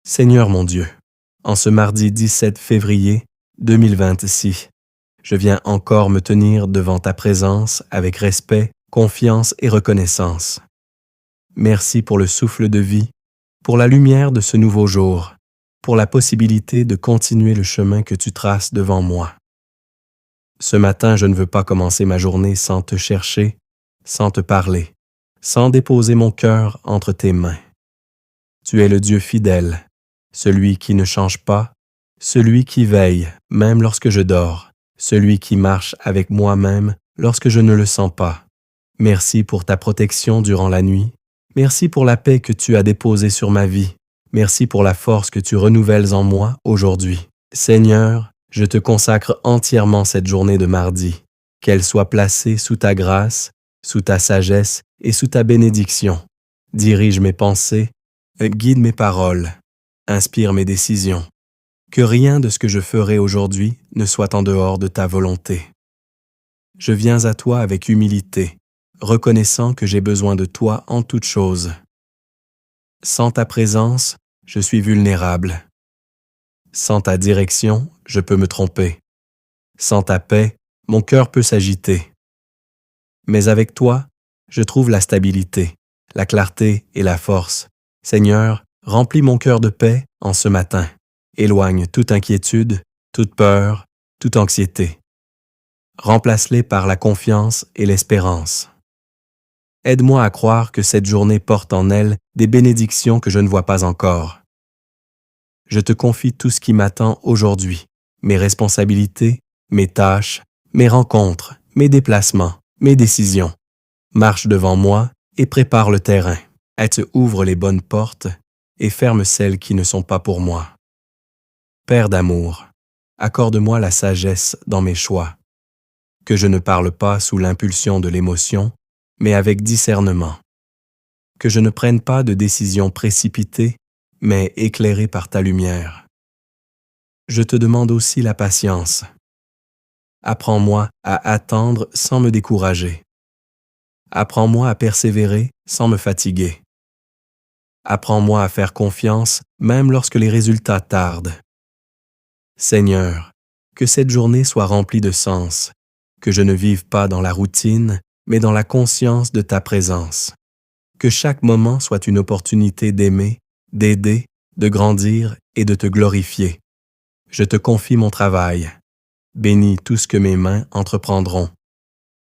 Seigneur mon Dieu, en ce mardi 17 février 2026, je viens encore me tenir devant ta présence avec respect, confiance et reconnaissance. Merci pour le souffle de vie, pour la lumière de ce nouveau jour, pour la possibilité de continuer le chemin que tu traces devant moi. Ce matin, je ne veux pas commencer ma journée sans te chercher, sans te parler, sans déposer mon cœur entre tes mains. Tu es le Dieu fidèle, celui qui ne change pas, celui qui veille même lorsque je dors, celui qui marche avec moi-même lorsque je ne le sens pas. Merci pour ta protection durant la nuit. Merci pour la paix que tu as déposée sur ma vie. Merci pour la force que tu renouvelles en moi aujourd'hui. Seigneur, je te consacre entièrement cette journée de mardi, qu'elle soit placée sous ta grâce, sous ta sagesse et sous ta bénédiction. Dirige mes pensées, guide mes paroles, inspire mes décisions. Que rien de ce que je ferai aujourd'hui ne soit en dehors de ta volonté. Je viens à toi avec humilité, reconnaissant que j'ai besoin de toi en toutes choses. Sans ta présence, je suis vulnérable. Sans ta direction, je peux me tromper. Sans ta paix, mon cœur peut s'agiter. Mais avec toi, je trouve la stabilité, la clarté et la force. Seigneur, remplis mon cœur de paix en ce matin. Éloigne toute inquiétude, toute peur, toute anxiété. Remplace-les par la confiance et l'espérance. Aide-moi à croire que cette journée porte en elle des bénédictions que je ne vois pas encore. Je te confie tout ce qui m'attend aujourd'hui, mes responsabilités, mes tâches, mes rencontres, mes déplacements, mes décisions. Marche devant moi et prépare le terrain. Ouvre les bonnes portes et ferme celles qui ne sont pas pour moi. Père d'amour, accorde-moi la sagesse dans mes choix, que je ne parle pas sous l'impulsion de l'émotion, mais avec discernement, que je ne prenne pas de décisions précipitées, mais éclairées par ta lumière. Je te demande aussi la patience. Apprends-moi à attendre sans me décourager. Apprends-moi à persévérer sans me fatiguer. Apprends-moi à faire confiance même lorsque les résultats tardent. Seigneur, que cette journée soit remplie de sens, que je ne vive pas dans la routine, mais dans la conscience de ta présence. Que chaque moment soit une opportunité d'aimer, d'aider, de grandir et de te glorifier. Je te confie mon travail. Bénis tout ce que mes mains entreprendront.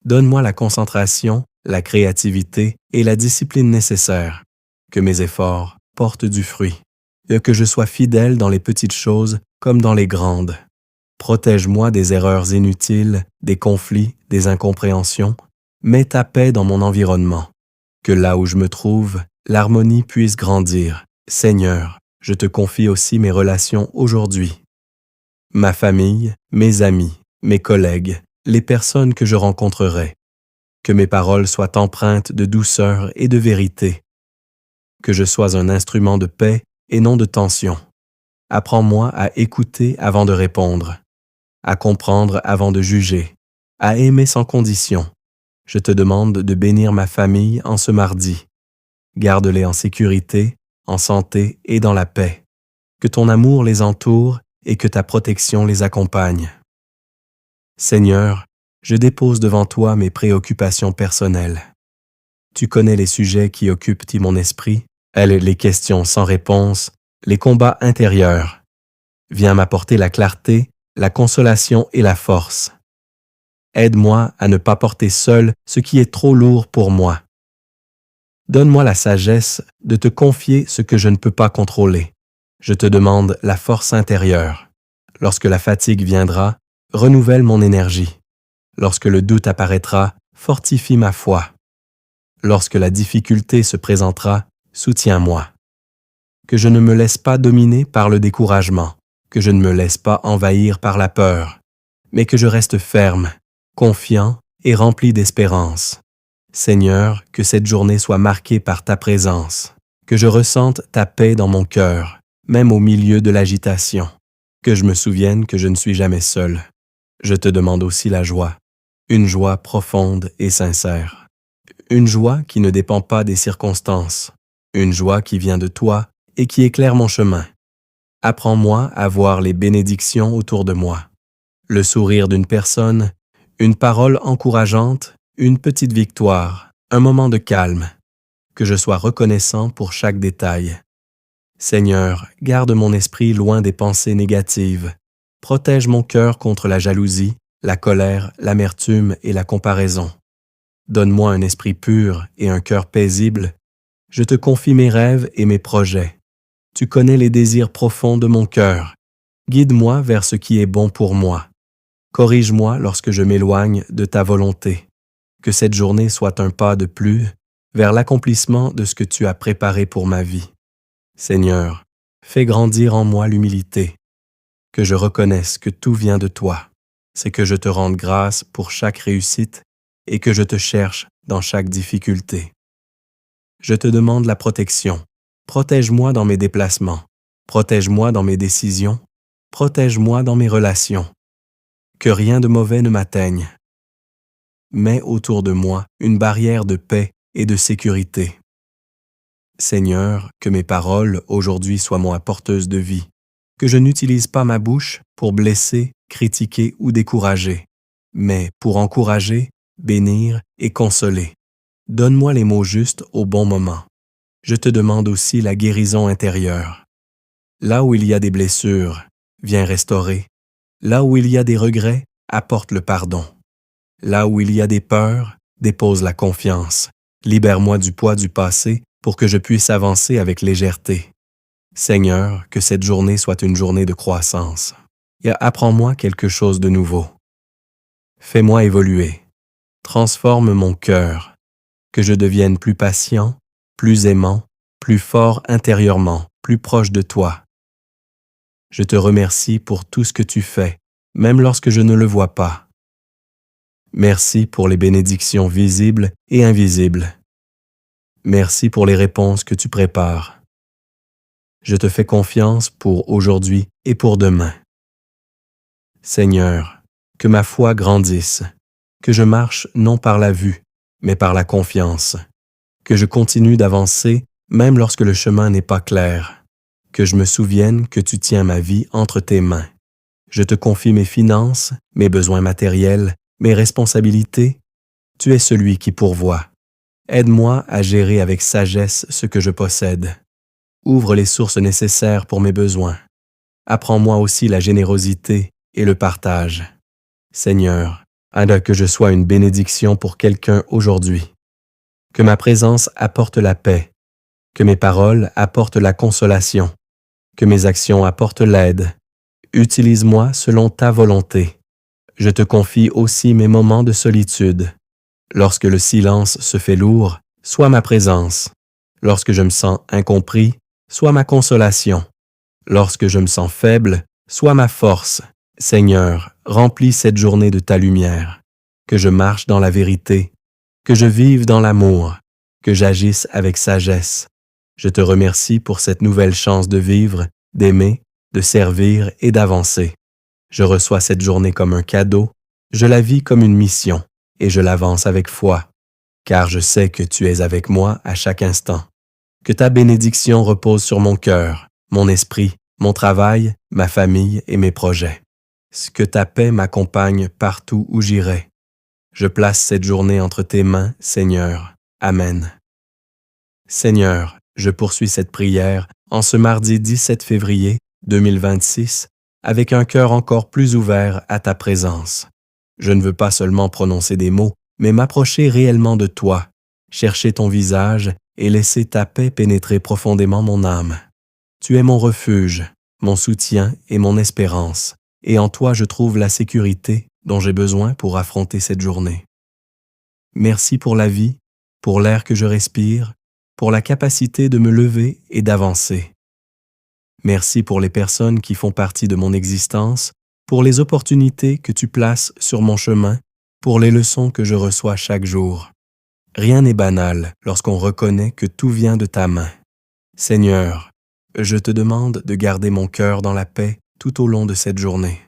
Donne-moi la concentration, la créativité et la discipline nécessaires. Que mes efforts portent du fruit. Et que je sois fidèle dans les petites choses comme dans les grandes. Protège-moi des erreurs inutiles, des conflits, des incompréhensions. Mets ta paix dans mon environnement. Que là où je me trouve, l'harmonie puisse grandir. Seigneur, je te confie aussi mes relations aujourd'hui. Ma famille, mes amis, mes collègues, les personnes que je rencontrerai. Que mes paroles soient empreintes de douceur et de vérité. Que je sois un instrument de paix et non de tension. Apprends-moi à écouter avant de répondre, à comprendre avant de juger, à aimer sans condition. Je te demande de bénir ma famille en ce mardi. Garde-les en sécurité, en santé et dans la paix. Que ton amour les entoure et que ta protection les accompagne. Seigneur, je dépose devant toi mes préoccupations personnelles. Tu connais les sujets qui occupent mon esprit, les questions sans réponse, les combats intérieurs. Viens m'apporter la clarté, la consolation et la force. Aide-moi à ne pas porter seul ce qui est trop lourd pour moi. Donne-moi la sagesse de te confier ce que je ne peux pas contrôler. Je te demande la force intérieure. Lorsque la fatigue viendra, renouvelle mon énergie. Lorsque le doute apparaîtra, fortifie ma foi. Lorsque la difficulté se présentera, soutiens-moi. Que je ne me laisse pas dominer par le découragement, que je ne me laisse pas envahir par la peur, mais que je reste ferme, confiant et rempli d'espérance. Seigneur, que cette journée soit marquée par ta présence, que je ressente ta paix dans mon cœur, même au milieu de l'agitation, que je me souvienne que je ne suis jamais seul. Je te demande aussi la joie, une joie profonde et sincère, une joie qui ne dépend pas des circonstances, une joie qui vient de toi et qui éclaire mon chemin. Apprends-moi à voir les bénédictions autour de moi. Le sourire d'une personne, une parole encourageante, une petite victoire, un moment de calme. Que je sois reconnaissant pour chaque détail. Seigneur, garde mon esprit loin des pensées négatives. Protège mon cœur contre la jalousie, la colère, l'amertume et la comparaison. Donne-moi un esprit pur et un cœur paisible. Je te confie mes rêves et mes projets. Tu connais les désirs profonds de mon cœur. Guide-moi vers ce qui est bon pour moi. Corrige-moi lorsque je m'éloigne de ta volonté. Que cette journée soit un pas de plus vers l'accomplissement de ce que tu as préparé pour ma vie. Seigneur, fais grandir en moi l'humilité. Que je reconnaisse que tout vient de toi. C'est que je te rende grâce pour chaque réussite et que je te cherche dans chaque difficulté. Je te demande la protection. Protège-moi dans mes déplacements. Protège-moi dans mes décisions. Protège-moi dans mes relations. Que rien de mauvais ne m'atteigne. Mets autour de moi une barrière de paix et de sécurité. Seigneur, que mes paroles aujourd'hui soient moi porteuses de vie, que je n'utilise pas ma bouche pour blesser, critiquer ou décourager, mais pour encourager, bénir et consoler. Donne-moi les mots justes au bon moment. Je te demande aussi la guérison intérieure. Là où il y a des blessures, viens restaurer. Là où il y a des regrets, apporte le pardon. Là où il y a des peurs, dépose la confiance. Libère-moi du poids du passé pour que je puisse avancer avec légèreté. Seigneur, que cette journée soit une journée de croissance. Et apprends-moi quelque chose de nouveau. Fais-moi évoluer. Transforme mon cœur. Que je devienne plus patient, plus aimant, plus fort intérieurement, plus proche de toi. Je te remercie pour tout ce que tu fais, même lorsque je ne le vois pas. Merci pour les bénédictions visibles et invisibles. Merci pour les réponses que tu prépares. Je te fais confiance pour aujourd'hui et pour demain. Seigneur, que ma foi grandisse, que je marche non par la vue, mais par la confiance, que je continue d'avancer même lorsque le chemin n'est pas clair, que je me souvienne que tu tiens ma vie entre tes mains. Je te confie mes finances, mes besoins matériels, mes responsabilités. Tu es celui qui pourvoit. Aide-moi à gérer avec sagesse ce que je possède. Ouvre les sources nécessaires pour mes besoins. Apprends-moi aussi la générosité et le partage. Seigneur, aide que je sois une bénédiction pour quelqu'un aujourd'hui. Que ma présence apporte la paix. Que mes paroles apportent la consolation. Que mes actions apportent l'aide. Utilise-moi selon ta volonté. Je te confie aussi mes moments de solitude. Lorsque le silence se fait lourd, sois ma présence. Lorsque je me sens incompris, sois ma consolation. Lorsque je me sens faible, sois ma force. Seigneur, remplis cette journée de ta lumière. Que je marche dans la vérité, que je vive dans l'amour, que j'agisse avec sagesse. Je te remercie pour cette nouvelle chance de vivre, d'aimer, de servir et d'avancer. Je reçois cette journée comme un cadeau, je la vis comme une mission et je l'avance avec foi, car je sais que tu es avec moi à chaque instant. Que ta bénédiction repose sur mon cœur, mon esprit, mon travail, ma famille et mes projets. Que ta paix m'accompagne partout où j'irai. Je place cette journée entre tes mains, Seigneur. Amen. Seigneur, je poursuis cette prière en ce mardi 17 février 2026 avec un cœur encore plus ouvert à ta présence. Je ne veux pas seulement prononcer des mots, mais m'approcher réellement de toi, chercher ton visage et laisser ta paix pénétrer profondément mon âme. Tu es mon refuge, mon soutien et mon espérance, et en toi je trouve la sécurité dont j'ai besoin pour affronter cette journée. Merci pour la vie, pour l'air que je respire, pour la capacité de me lever et d'avancer. Merci pour les personnes qui font partie de mon existence, pour les opportunités que tu places sur mon chemin, pour les leçons que je reçois chaque jour. Rien n'est banal lorsqu'on reconnaît que tout vient de ta main. Seigneur, je te demande de garder mon cœur dans la paix tout au long de cette journée.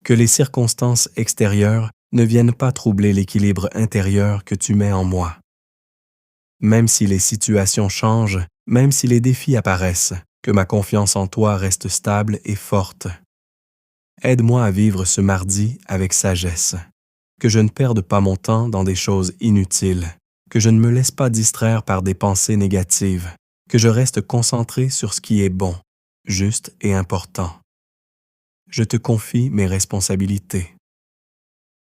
Que les circonstances extérieures ne viennent pas troubler l'équilibre intérieur que tu mets en moi. Même si les situations changent, même si les défis apparaissent, que ma confiance en toi reste stable et forte. Aide-moi à vivre ce mardi avec sagesse, que je ne perde pas mon temps dans des choses inutiles, que je ne me laisse pas distraire par des pensées négatives, que je reste concentré sur ce qui est bon, juste et important. Je te confie mes responsabilités.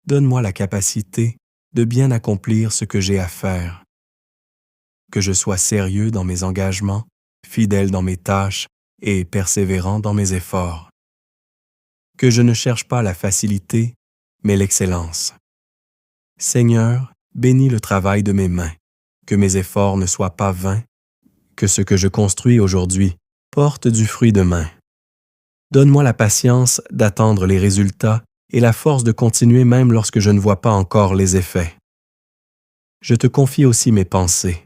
Donne-moi la capacité de bien accomplir ce que j'ai à faire, que je sois sérieux dans mes engagements, fidèle dans mes tâches et persévérant dans mes efforts, que je ne cherche pas la facilité, mais l'excellence. Seigneur, bénis le travail de mes mains, que mes efforts ne soient pas vains, que ce que je construis aujourd'hui porte du fruit demain. Donne-moi la patience d'attendre les résultats et la force de continuer même lorsque je ne vois pas encore les effets. Je te confie aussi mes pensées.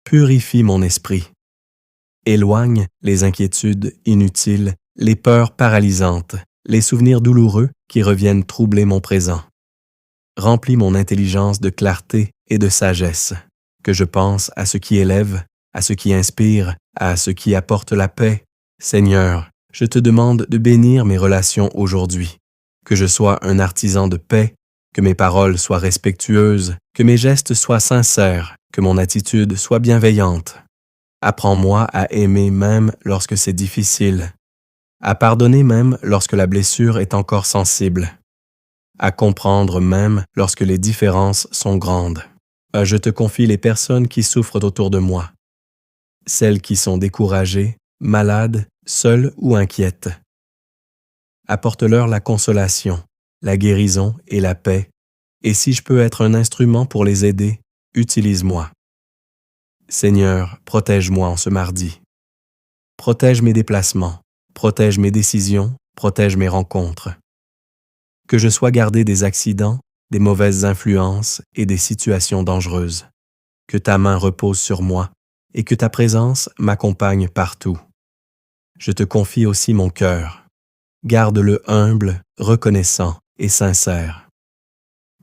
Purifie mon esprit. Éloigne les inquiétudes inutiles, les peurs paralysantes, les souvenirs douloureux qui reviennent troubler mon présent. Remplis mon intelligence de clarté et de sagesse, que je pense à ce qui élève, à ce qui inspire, à ce qui apporte la paix. Seigneur, je te demande de bénir mes relations aujourd'hui, que je sois un artisan de paix, que mes paroles soient respectueuses, que mes gestes soient sincères, que mon attitude soit bienveillante. Apprends-moi à aimer même lorsque c'est difficile, à pardonner même lorsque la blessure est encore sensible, à comprendre même lorsque les différences sont grandes. Je te confie les personnes qui souffrent autour de moi, celles qui sont découragées, malades, seules ou inquiètes. Apporte-leur la consolation, la guérison et la paix, et si je peux être un instrument pour les aider, utilise-moi. Seigneur, protège-moi en ce mardi. Protège mes déplacements, protège mes décisions, protège mes rencontres. Que je sois gardé des accidents, des mauvaises influences et des situations dangereuses. Que ta main repose sur moi et que ta présence m'accompagne partout. Je te confie aussi mon cœur. Garde-le humble, reconnaissant et sincère.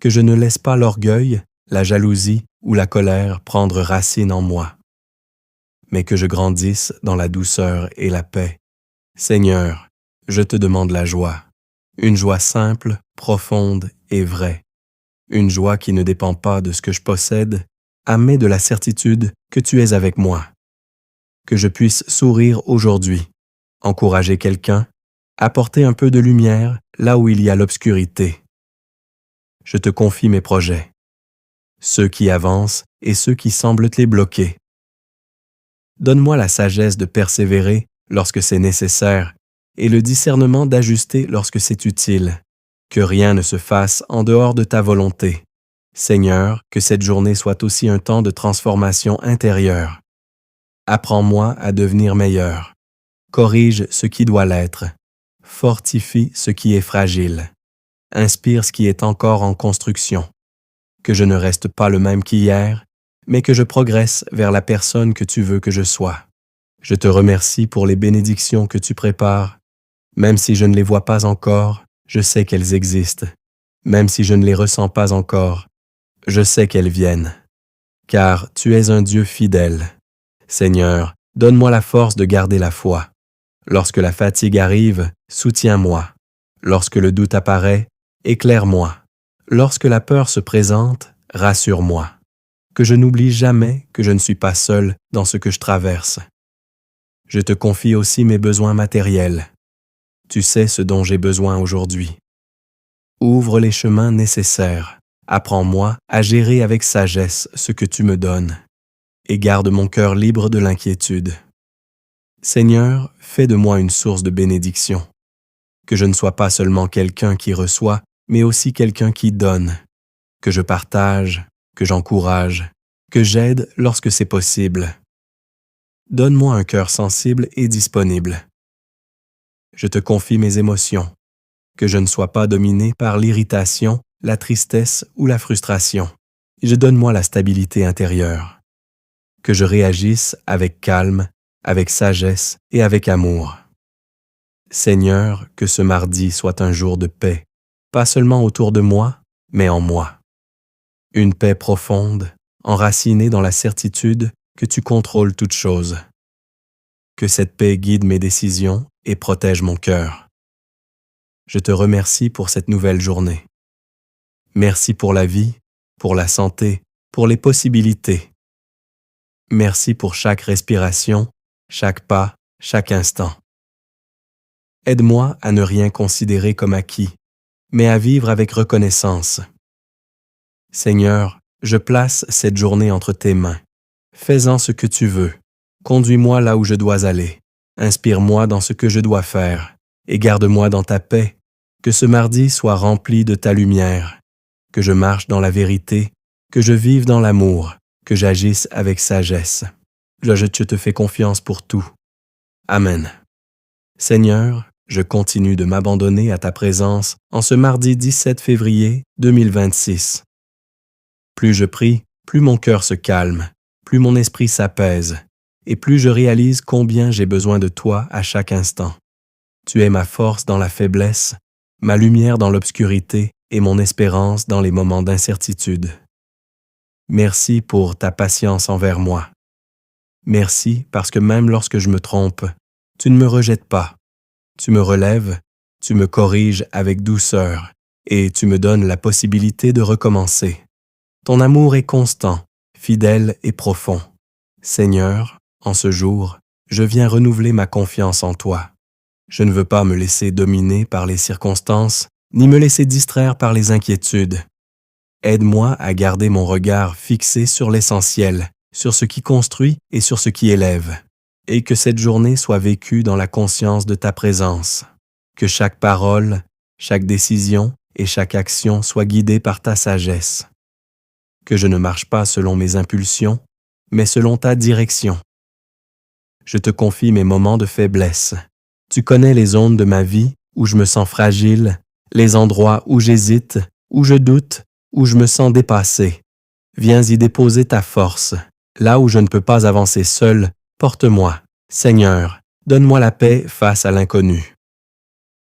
Que je ne laisse pas l'orgueil, la jalousie ou la colère prendre racine en moi, mais que je grandisse dans la douceur et la paix. Seigneur, je te demande la joie, une joie simple, profonde et vraie, une joie qui ne dépend pas de ce que je possède, mais de la certitude que tu es avec moi. Que je puisse sourire aujourd'hui, encourager quelqu'un, apporter un peu de lumière là où il y a l'obscurité. Je te confie mes projets, ceux qui avancent et ceux qui semblent les bloquer. Donne-moi la sagesse de persévérer lorsque c'est nécessaire et le discernement d'ajuster lorsque c'est utile. Que rien ne se fasse en dehors de ta volonté. Seigneur, que cette journée soit aussi un temps de transformation intérieure. Apprends-moi à devenir meilleur. Corrige ce qui doit l'être. Fortifie ce qui est fragile. Inspire ce qui est encore en construction. Que je ne reste pas le même qu'hier, mais que je progresse vers la personne que tu veux que je sois. Je te remercie pour les bénédictions que tu prépares. Même si je ne les vois pas encore, je sais qu'elles existent. Même si je ne les ressens pas encore, je sais qu'elles viennent. Car tu es un Dieu fidèle. Seigneur, donne-moi la force de garder la foi. Lorsque la fatigue arrive, soutiens-moi. Lorsque le doute apparaît, éclaire-moi. Lorsque la peur se présente, rassure-moi. Que je n'oublie jamais que je ne suis pas seul dans ce que je traverse. Je te confie aussi mes besoins matériels. Tu sais ce dont j'ai besoin aujourd'hui. Ouvre les chemins nécessaires. Apprends-moi à gérer avec sagesse ce que tu me donnes. Et garde mon cœur libre de l'inquiétude. Seigneur, fais de moi une source de bénédiction. Que je ne sois pas seulement quelqu'un qui reçoit, mais aussi quelqu'un qui donne. Que je partage, que j'encourage, que j'aide lorsque c'est possible. Donne-moi un cœur sensible et disponible. Je te confie mes émotions, que je ne sois pas dominé par l'irritation, la tristesse ou la frustration. Je donne-moi la stabilité intérieure. Que je réagisse avec calme, avec sagesse et avec amour. Seigneur, que ce mardi soit un jour de paix, pas seulement autour de moi, mais en moi. Une paix profonde, enracinée dans la certitude que tu contrôles toutes choses. Que cette paix guide mes décisions et protège mon cœur. Je te remercie pour cette nouvelle journée. Merci pour la vie, pour la santé, pour les possibilités. Merci pour chaque respiration, chaque pas, chaque instant. Aide-moi à ne rien considérer comme acquis, mais à vivre avec reconnaissance. Seigneur, je place cette journée entre tes mains. Fais-en ce que tu veux. Conduis-moi là où je dois aller. Inspire-moi dans ce que je dois faire. Et garde-moi dans ta paix. Que ce mardi soit rempli de ta lumière. Que je marche dans la vérité. Que je vive dans l'amour. Que j'agisse avec sagesse. Je te fais confiance pour tout. Amen. Seigneur, je continue de m'abandonner à ta présence en ce mardi 17 février 2026. Plus je prie, plus mon cœur se calme, plus mon esprit s'apaise, et plus je réalise combien j'ai besoin de toi à chaque instant. Tu es ma force dans la faiblesse, ma lumière dans l'obscurité et mon espérance dans les moments d'incertitude. Merci pour ta patience envers moi. Merci parce que même lorsque je me trompe, tu ne me rejettes pas. Tu me relèves, tu me corriges avec douceur et tu me donnes la possibilité de recommencer. Ton amour est constant, fidèle et profond. Seigneur, en ce jour, je viens renouveler ma confiance en toi. Je ne veux pas me laisser dominer par les circonstances, ni me laisser distraire par les inquiétudes. Aide-moi à garder mon regard fixé sur l'essentiel, sur ce qui construit et sur ce qui élève, et que cette journée soit vécue dans la conscience de ta présence. Que chaque parole, chaque décision et chaque action soit guidée par ta sagesse. Que je ne marche pas selon mes impulsions, mais selon ta direction. Je te confie mes moments de faiblesse. Tu connais les zones de ma vie où je me sens fragile, les endroits où j'hésite, où je doute, où je me sens dépassé. Viens y déposer ta force. Là où je ne peux pas avancer seul, porte-moi. Seigneur, donne-moi la paix face à l'inconnu.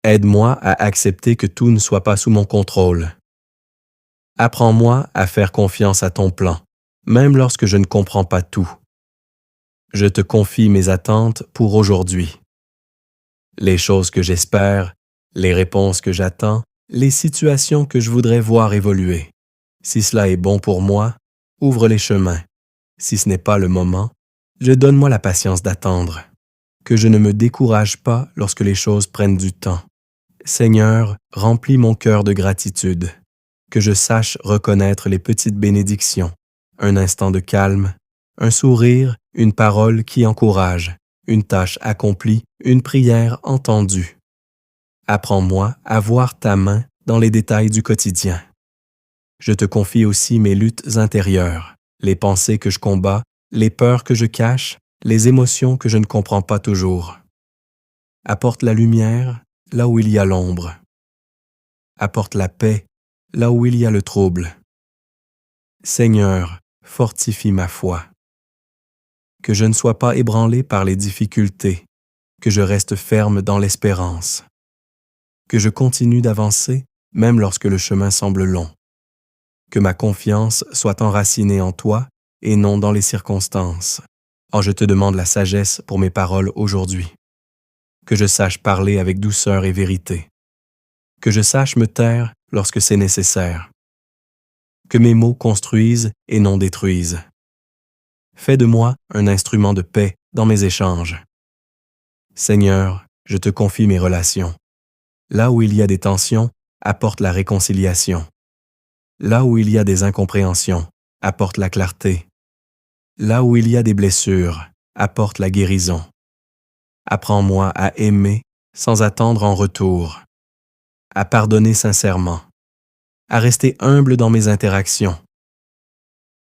Aide-moi à accepter que tout ne soit pas sous mon contrôle. Apprends-moi à faire confiance à ton plan, même lorsque je ne comprends pas tout. Je te confie mes attentes pour aujourd'hui. Les choses que j'espère, les réponses que j'attends, les situations que je voudrais voir évoluer. Si cela est bon pour moi, ouvre les chemins. Si ce n'est pas le moment, donne-moi la patience d'attendre. Que je ne me décourage pas lorsque les choses prennent du temps. Seigneur, remplis mon cœur de gratitude. Que je sache reconnaître les petites bénédictions, un instant de calme, un sourire, une parole qui encourage, une tâche accomplie, une prière entendue. Apprends-moi à voir ta main dans les détails du quotidien. Je te confie aussi mes luttes intérieures, les pensées que je combats, les peurs que je cache, les émotions que je ne comprends pas toujours. Apporte la lumière là où il y a l'ombre. Apporte la paix là où il y a le trouble. Seigneur, fortifie ma foi. Que je ne sois pas ébranlé par les difficultés, que je reste ferme dans l'espérance. Que je continue d'avancer même lorsque le chemin semble long. Que ma confiance soit enracinée en toi et non dans les circonstances. Oh, je te demande la sagesse pour mes paroles aujourd'hui. Que je sache parler avec douceur et vérité. Que je sache me taire lorsque c'est nécessaire. Que mes mots construisent et non détruisent. Fais de moi un instrument de paix dans mes échanges. Seigneur, je te confie mes relations. Là où il y a des tensions, apporte la réconciliation. Là où il y a des incompréhensions, apporte la clarté. Là où il y a des blessures, apporte la guérison. Apprends-moi à aimer sans attendre en retour, à pardonner sincèrement, à rester humble dans mes interactions.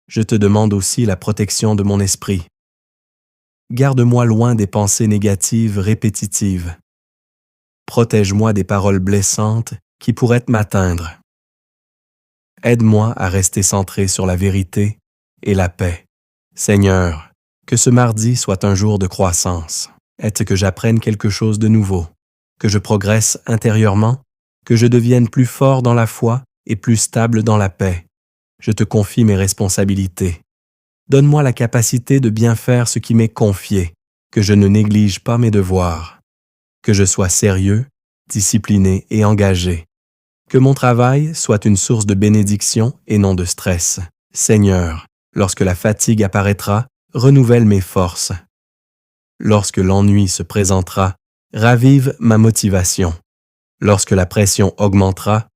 Je te demande aussi la protection de mon esprit. Garde-moi loin des pensées négatives répétitives. Protège-moi des paroles blessantes qui pourraient m'atteindre. Aide-moi à rester centré sur la vérité et la paix. Seigneur, que ce mardi soit un jour de croissance. Est-ce que j'apprenne quelque chose de nouveau, que je progresse intérieurement, que je devienne plus fort dans la foi et plus stable dans la paix. Je te confie mes responsabilités. Donne-moi la capacité de bien faire ce qui m'est confié, que je ne néglige pas mes devoirs, que je sois sérieux, discipliné et engagé, que mon travail soit une source de bénédiction et non de stress. Seigneur, lorsque la fatigue apparaîtra, renouvelle mes forces. Lorsque l'ennui se présentera, ravive ma motivation. Lorsque la pression augmentera,